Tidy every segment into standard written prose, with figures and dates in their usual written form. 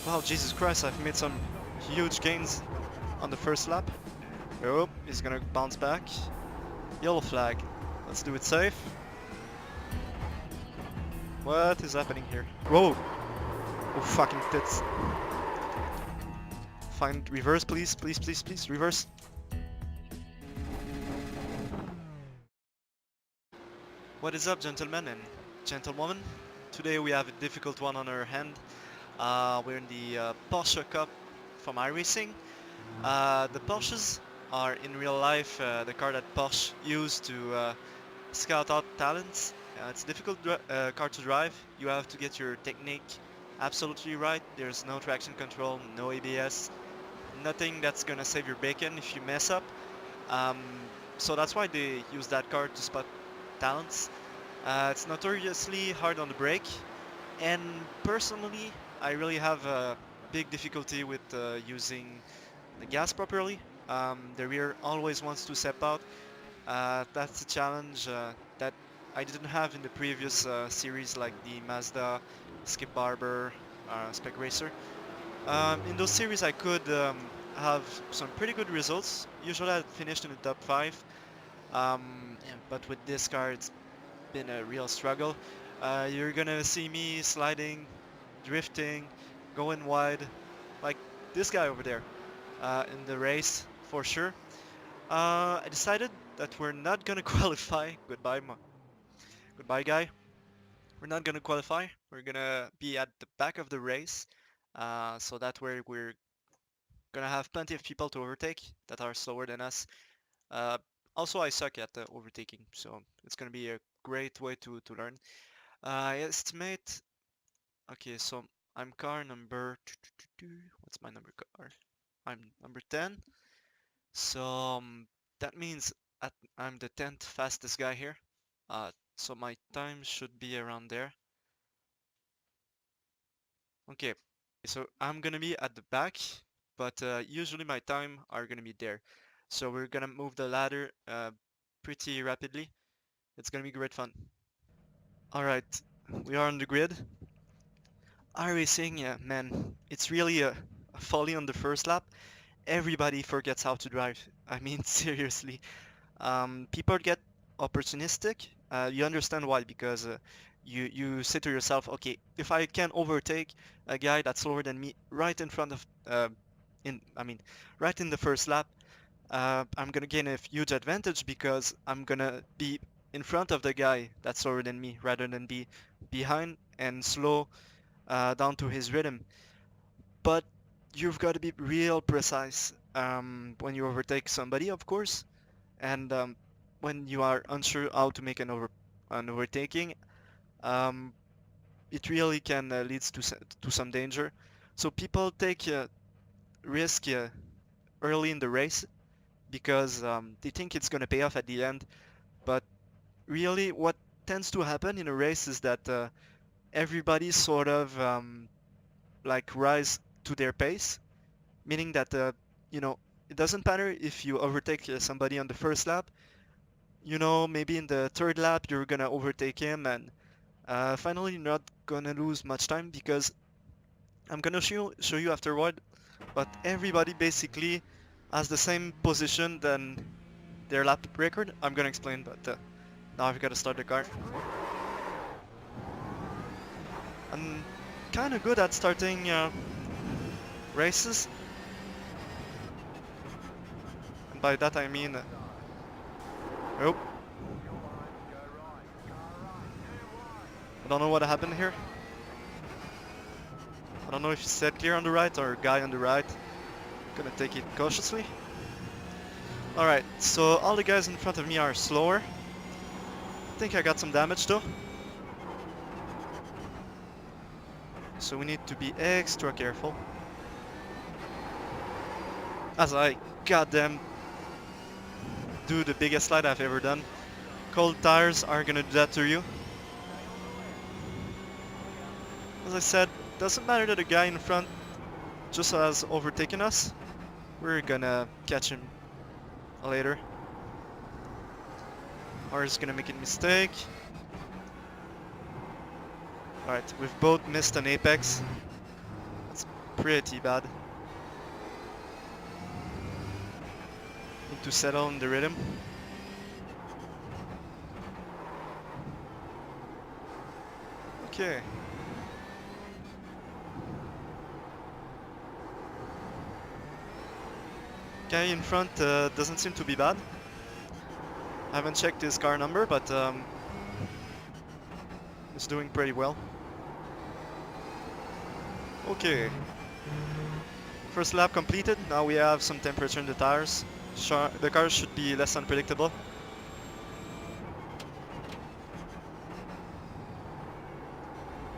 Wow, Jesus Christ, I've made some huge gains on the first lap. Oh, he's gonna bounce back. Yellow flag. Let's do it safe. What is happening here? Whoa! Oh, fucking tits. Find reverse, please, please, please, please, reverse. What is up, gentlemen and gentlewomen? Today we have a difficult one on our hand. We're in the Porsche Cup from Iracing. The Porsches are in real life the car that Porsche used to scout out talents. It's a difficult car to drive. You have to get your technique absolutely right. There's no traction control, no ABS, nothing that's gonna save your bacon if you mess up. Um, so that's why they use that car to spot talents. It's notoriously hard on the brake, and personally, I really have a big difficulty with using the gas properly. The rear always wants to step out. That's a challenge that I didn't have in the previous series, like the Mazda, Skip Barber, Spec Racer. In those series I could have some pretty good results. Usually I finished in the top 5. But with this car it's been a real struggle. You're gonna see me sliding, drifting, going wide, like this guy over there in the race for sure. I decided that we're not gonna qualify. Goodbye guy. We're not gonna qualify. We're gonna be at the back of the race. So that way we're gonna have plenty of people to overtake that are slower than us. Uh, Also, I suck at overtaking, so it's gonna be a great way to learn. I estimate. Okay, so I'm car number. What's my number car? I'm number 10. So that means I'm the 10th fastest guy here. So my time should be around there. Okay, so I'm gonna be at the back, but usually my time are gonna be there. So we're gonna move the ladder pretty rapidly. It's gonna be great fun. Alright, we are on the grid. iRacing, yeah, man, it's really a folly on the first lap. Everybody forgets how to drive. I mean, seriously. People get opportunistic. You understand why? Because you say to yourself, okay, if I can overtake a guy that's slower than me right in front of, right in the first lap, I'm gonna gain a huge advantage because I'm gonna be in front of the guy that's slower than me rather than be behind and slow down to his rhythm. But you've got to be real precise when you overtake somebody, of course, and when you are unsure how to make an overtaking, um, it really can lead to some danger. So people take risk early in the race because they think it's going to pay off at the end. But really, what tends to happen in a race is that everybody sort of like rise to their pace, meaning that it doesn't matter if you overtake somebody on the first lap. Maybe in the third lap you're gonna overtake him, and finally you're not gonna lose much time because I'm gonna show you afterward. But everybody basically has the same position than their lap record. I'm gonna explain, but now I've got to start the car. I'm kind of good at starting races, and by that I mean, oh, I don't know what happened here. I don't know if he said clear on the right or guy on the right. Gonna take it cautiously. Alright, so all the guys in front of me are slower. I think I got some damage though. So we need to be extra careful. As I goddamn do the biggest slide I've ever done. Cold tires are gonna do that to you. As I said, doesn't matter that the guy in front just has overtaken us. We're gonna catch him later. Or he's gonna make a mistake. Alright, we've both missed an apex. That's pretty bad. Need to settle in the rhythm. Okay. Guy in front doesn't seem to be bad. I haven't checked his car number, but he's doing pretty well. Okay. First lap completed. Now we have some temperature in the tires. The car should be less unpredictable.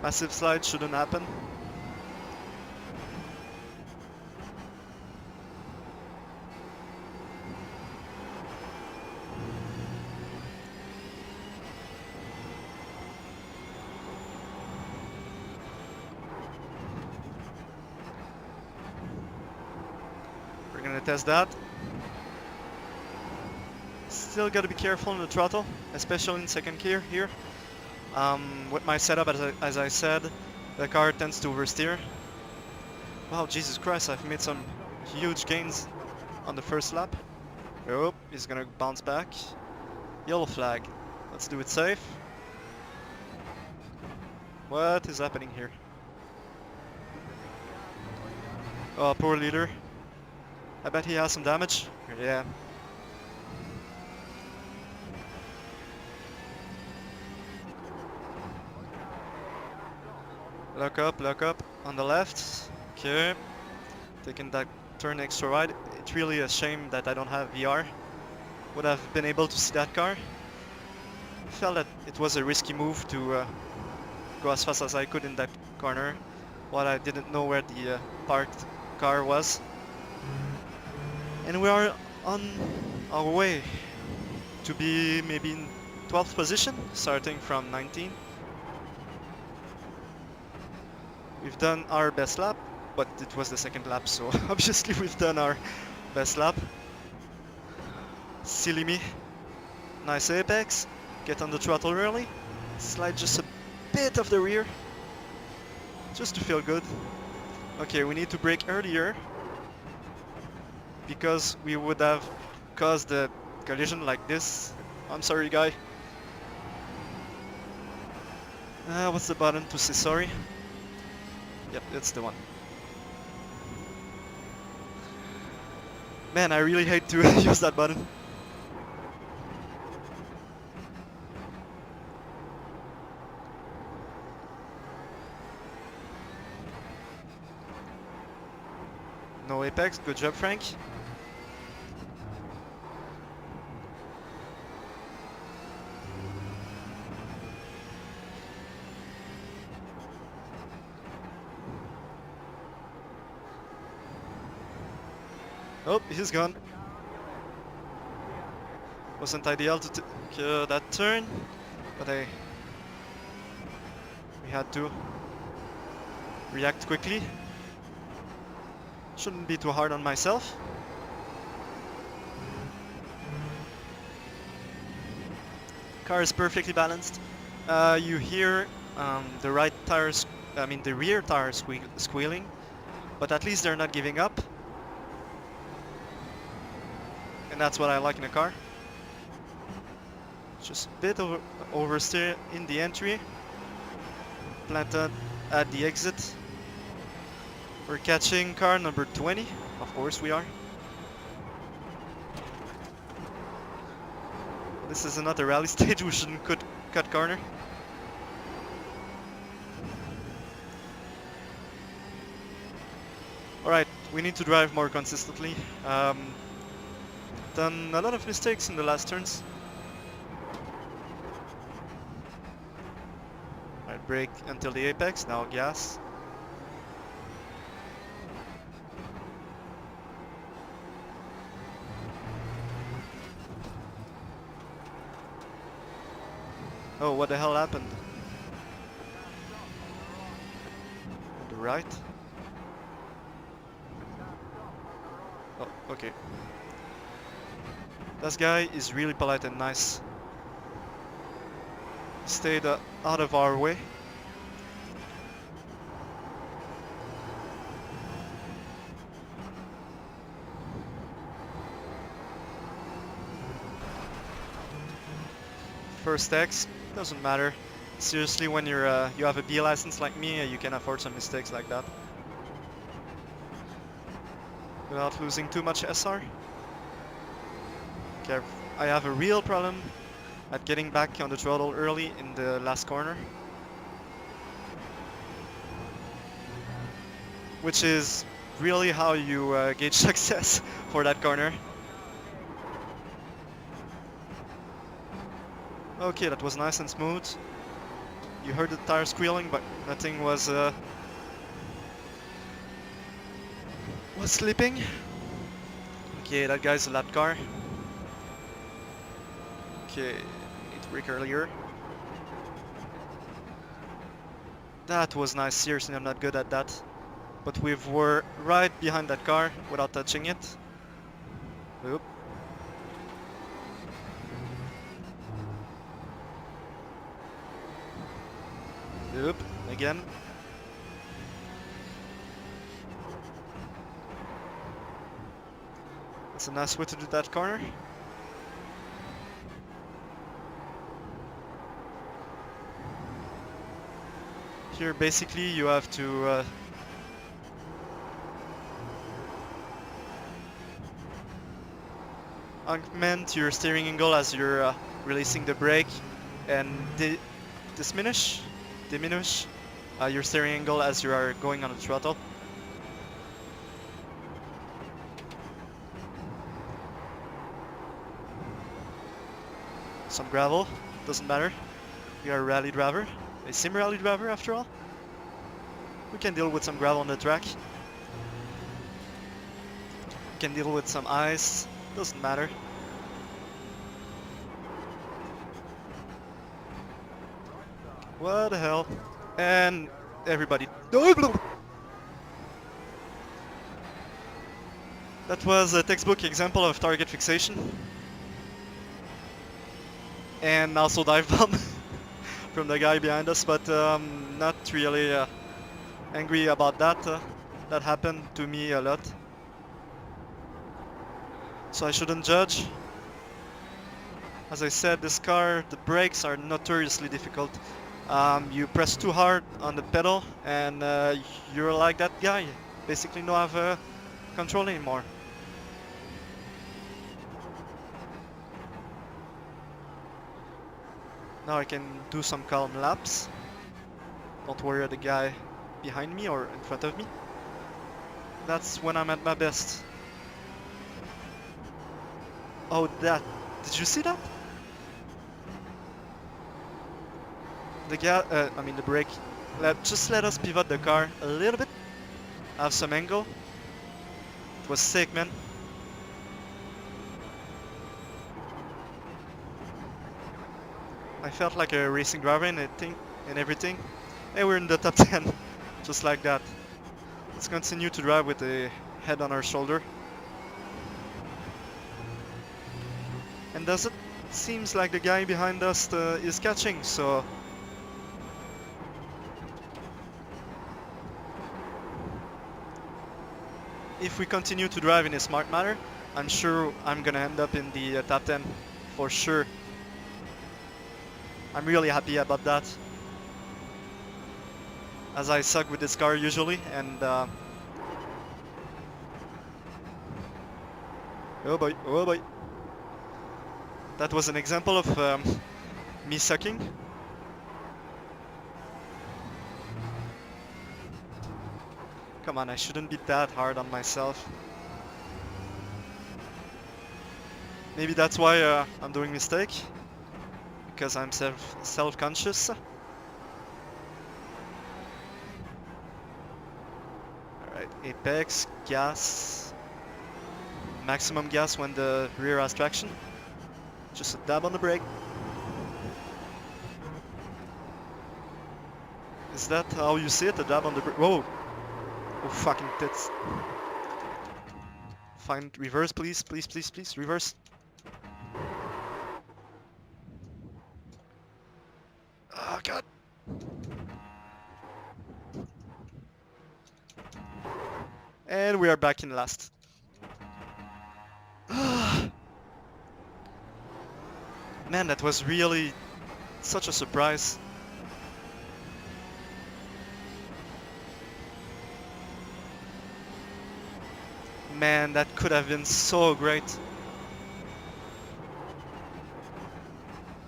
Massive slide shouldn't happen. We're gonna test that. Still gotta be careful on the throttle, especially in second gear here. With my setup, as I said, the car tends to oversteer. Wow, Jesus Christ, I've made some huge gains on the first lap. Oh, he's gonna bounce back. Yellow flag. Let's do it safe. What is happening here? Oh, poor leader. I bet he has some damage. Yeah. Lock up on the left. Okay. Taking that turn extra wide. It's really a shame that I don't have VR. Would have been able to see that car. I felt that it was a risky move to go as fast as I could in that corner, while I didn't know where the parked car was. And we are on our way to be maybe in 12th position, starting from 19. We've done our best lap, but it was the second lap, so obviously we've done our best lap. Silly me. Nice apex. Get on the throttle early. Slide just a bit of the rear. Just to feel good. Okay, we need to brake earlier, because we would have caused a collision like this. I'm sorry, guy. What's the button to say sorry? Yep, that's the one. Man, I really hate to use that button. No apex, good job, Frank. Oh, he's gone. Wasn't ideal to take that turn, but we had to react quickly. Shouldn't be too hard on myself. Car is perfectly balanced. You hear the rear tires squealing, but at least they're not giving up. And that's what I like in a car. Just a bit of oversteer in the entry. Planted at the exit. We're catching car number 20. Of course we are. This is another rally stage. We shouldn't cut corner. Alright, we need to drive more consistently. Done a lot of mistakes in the last turns. Alright, brake until the apex, now gas. Oh, what the hell happened? On the right? Oh, okay. This guy is really polite and nice. Stayed out of our way. first X, doesn't matter. Seriously, when you have a B license like me, you can afford some mistakes like that. Without losing too much SR. Okay, I have a real problem at getting back on the throttle early in the last corner. Which is really how you gauge success for that corner. Okay, that was nice and smooth. You heard the tire squealing, but nothing was slipping. Okay, that guy's a lap car. Okay, need to brake earlier. That was nice. Seriously, I'm not good at that. But we were right behind that car without touching it. Oop. Oop, again. That's a nice way to do that corner. Here basically you have to augment your steering angle as you're releasing the brake and diminish your steering angle as you are going on the throttle. Some gravel, doesn't matter. We are a rally driver, a sim rally driver after all. We can deal with some gravel on the track. We can deal with some ice, doesn't matter. What the hell? And everybody. That was a textbook example of target fixation. And also dive bomb from the guy behind us, but not really angry about that. That happened to me a lot. So I shouldn't judge. As I said, this car, the brakes are notoriously difficult. You press too hard on the pedal and you're like that guy. Basically don't have control anymore. Now I can do some calm laps. Don't worry the guy behind me or in front of me. That's when I'm at my best. Oh, that. Did you see that? The guy, the brake. Just let us pivot the car a little bit. Have some angle. It was sick, man. I felt like a racing driver and everything. And we're in the top 10, just like that. Let's continue to drive with the head on our shoulder. And does it seems like the guy behind us is catching, so if we continue to drive in a smart manner, I'm sure I'm gonna end up in the top 10 for sure. I'm really happy about that, as I suck with this car usually, and oh boy, oh boy. That was an example of me sucking. Come on, I shouldn't be that hard on myself. Maybe that's why I'm doing mistake. Because I'm self-conscious. Alright, apex, gas. Maximum gas when the rear has traction. Just a dab on the brake. Is that how you see it? A dab on the brake? Whoa! Oh, fucking tits. Find reverse, please, please, please, please, reverse. Oh god. And we are back in last. Man, that was really such a surprise. Man, that could have been so great.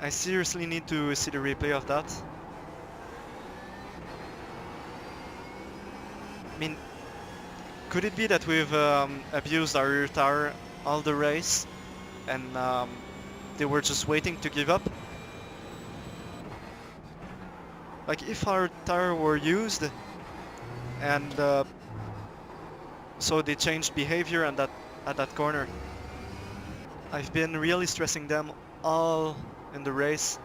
I seriously need to see the replay of that. I mean, could it be that we've abused our rear tire all the race and they were just waiting to give up? Like if our tire were used and so they changed behavior and at that corner. I've been really stressing them all in the race.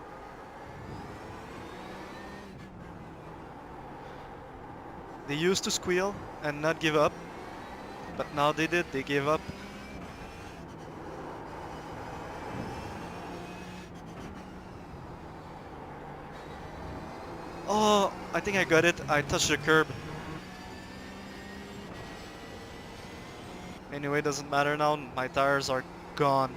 They used to squeal and not give up, but now they did, they gave up. Oh, I think I got it. I touched the curb. Anyway, doesn't matter now. My tires are gone.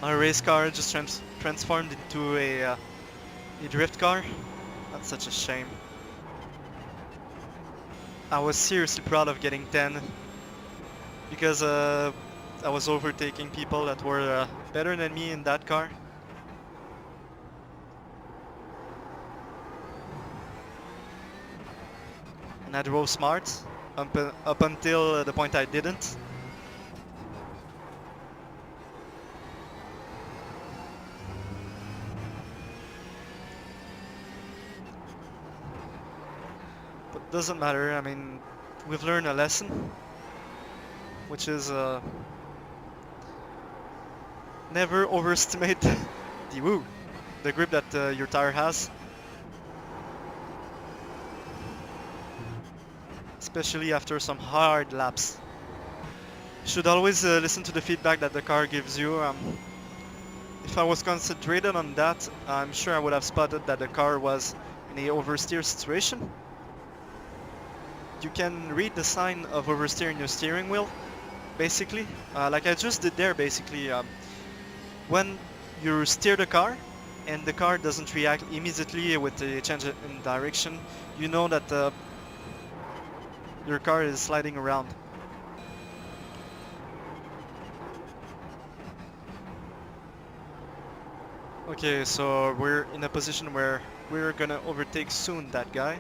My race car just transformed into a drift car. That's such a shame. I was seriously proud of getting 10 because I was overtaking people that were better than me in that car. And I drove smart up until the point I didn't. But doesn't matter, I mean, we've learned a lesson, which is never overestimate the grip that your tire has. Especially after some hard laps. You should always listen to the feedback that the car gives you. If I was concentrated on that, I'm sure I would have spotted that the car was in a oversteer situation. You can read the sign of oversteer in your steering wheel, basically. Like I just did there, basically. When you steer the car and the car doesn't react immediately with the change in direction, you know that your car is sliding around. Okay, so we're in a position where we're gonna overtake soon that guy.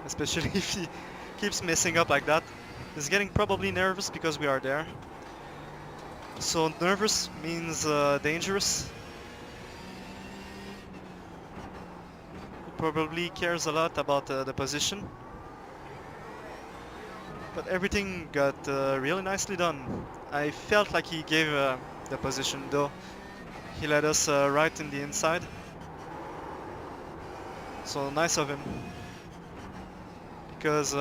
Especially if he keeps messing up like that. He's getting probably nervous because we are there. So nervous means dangerous. He probably cares a lot about the position. But everything got really nicely done. I felt like he gave the position though. He led us right in the inside. So nice of him. Because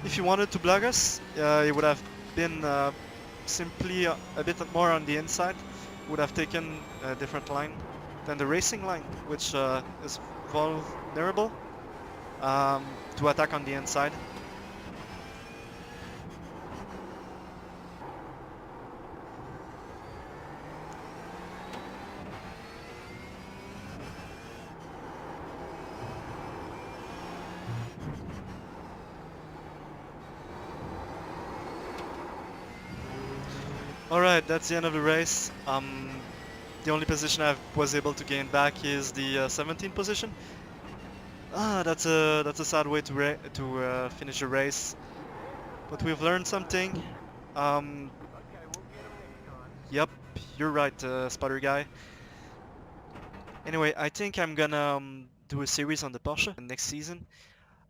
if he wanted to block us, he would have been simply a bit more on the inside. Would have taken a different line than the racing line, which is vulnerable to attack on the inside. Alright, that's the end of the race. The only position I was able to gain back is the 17th position. That's a sad way to finish a race. But we've learned something. Yep, you're right, spotter guy. Anyway, I think I'm gonna do a series on the Porsche next season.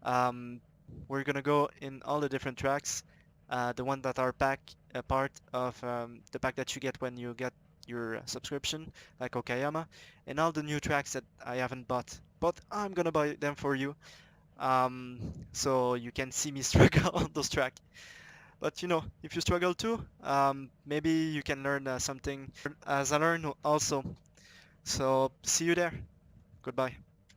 We're gonna go in all the different tracks, the one that are part of the pack that you get when you get your subscription, like Okayama, and all the new tracks that I haven't bought. But I'm gonna buy them for you, so you can see me struggle on those tracks. But you know, if you struggle too, maybe you can learn something as I learn also. So see you there. Goodbye.